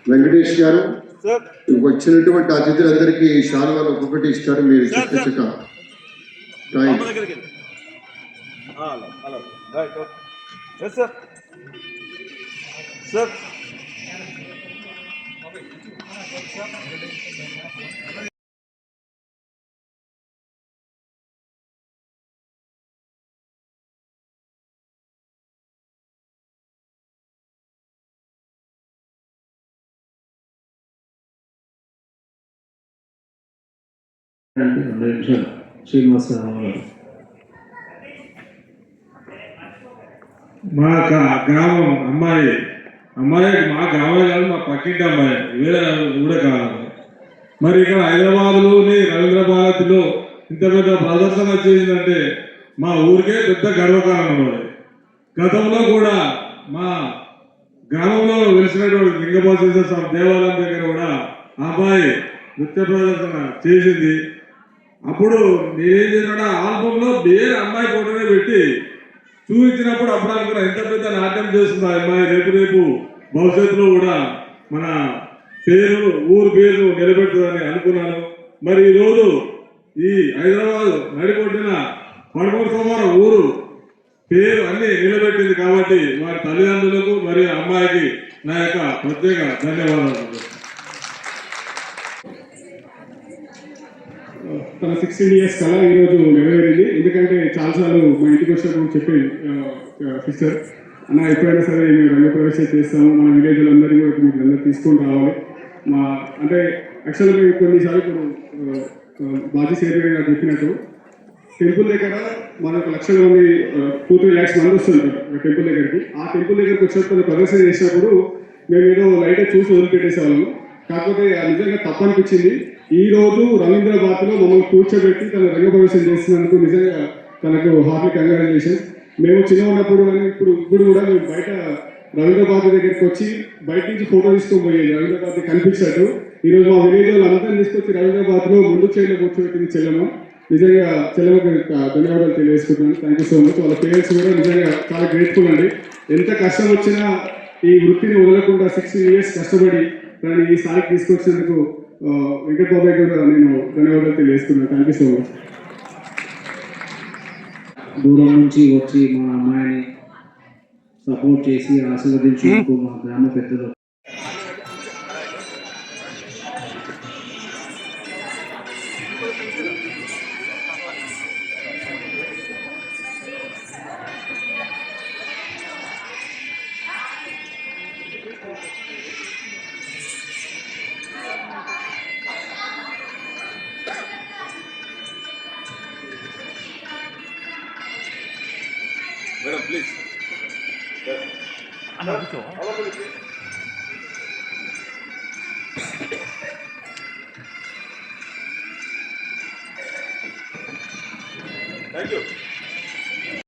వెంకటేష్ గారు వచ్చినటువంటి అతిథులందరికీ శాలువాలు ఒక్కొక్కటి ఇస్తారు. మీరు చక్క శ్రీనివాసరావు మా గ్రామం అమ్మాయి మా గ్రామం కాదు, మా పక్కింటి అమ్మాయి, వేరే కూడా కావాలి. మరి ఇక్కడ హైదరాబాద్లోని రవీంద్ర భారతిలో ఇంత పెద్ద ప్రదర్శన చేసిందంటే మా ఊరికే పెద్ద గర్వకారణం. గతంలో కూడా మా గ్రామంలో వెలిసినటువంటి లింగబోధేశ్వర స్వామి దేవాలయం దగ్గర కూడా ఆ అమ్మాయి నృత్య ప్రదర్శన చేసింది. అప్పుడు నేనేం చేసిన ఆల్బంలో వేరే అమ్మాయి ఫోటోనే పెట్టి చూపించినప్పుడు అప్పుడు అనుకున్నా ఎంత పెద్ద నాట్యం చేస్తుంది ఆ అమ్మాయి, రేపు భవిష్యత్తులో కూడా మన ఊరు పేరు నిలబెడుతుందని అనుకున్నాను. మరి ఈరోజు ఈ హైదరాబాద్ నడిపొట్టిన పడమూరు సోమవారం ఊరు పేరు అన్ని నిలబెట్టింది కాబట్టి వారి తల్లిదండ్రులకు మరియు అమ్మాయికి నా యొక్క ప్రత్యేక ధన్యవాదాలు. తన 16 years కళ ఈరోజు నెరవేరింది. ఎందుకంటే చాలాసార్లు మా ఇంటికి వచ్చినప్పుడు చెప్పేది సిస్టర్, అన్న ఎప్పుడైనా సరే మేము రంగప్రవేశం చేస్తాము, మన విలేజ్లో అందరినీ కూడా మీకు అందరూ తీసుకొని రావాలి. అంటే యాక్చువల్గా మేము కొన్నిసార్లు ఇప్పుడు బాజీ సేవగా గారు చెప్పినట్టు టెంపుల్ దగ్గర మనకు 1,00,000 మంది 2-3 lakhs మంది వస్తుంటారు టెంపుల్ దగ్గరికి. ఆ టెంపుల్ దగ్గరికి వచ్చినప్పుడు ప్రదర్శన చేసినప్పుడు మేము ఏదో లైట్ చూసి వదిలిపెట్టేసేవాళ్ళము. కాకపోతే నిజంగా తప్పనిపించింది. ఈ రోజు రవీంద్ర భారతిలో మమ్మల్ని కూర్చోబెట్టి తన రంగప్రవేశం చేసినందుకు నిజంగా తనకు హార్ట్లీ కంగ్రాచులేషన్. మేము చిన్న ఉన్నప్పుడు కానీ ఇప్పుడు కూడా మేము బయట రవీంద్ర భారతి దగ్గరికి వచ్చి బయట నుంచి ఫోటో తీసుకొని పోయేది రవీంద్ర భారతి కనిపించినట్టు. ఈరోజు మా విలేజ్ వాళ్ళు అందరినీ తీసుకొచ్చి రవీంద్ర భారతిలో ముందు చైర్లో కూర్చోబెట్టింది చెల్లెమ్మ. నిజంగా చెల్లెమ్మకి ధన్యవాదాలు తెలియజేసుకుంటున్నాను. Thank you so much. వాళ్ళ పేరెంట్స్ కూడా నిజంగా చాలా గ్రేట్ఫుల్ అండి. ఎంత కష్టం వచ్చినా ఈ వృత్తిని వదలకుండా 16 years కష్టపడి దాన్ని ఈ స్థాయికి తీసుకొచ్చినందుకు వెంకట్ బాబాయ్ కూడా నేను ధన్యవాదాలు తెలియజేస్తున్నాను. Thank you so much. దూరం నుంచి వచ్చి మా అమ్మాయిని సపోర్ట్ చేసి ఆశీర్వదించినందుకు మా గ్రామ పెద్దలు మేడం ప్లీజ్ అన్న కూర్చో. Thank you.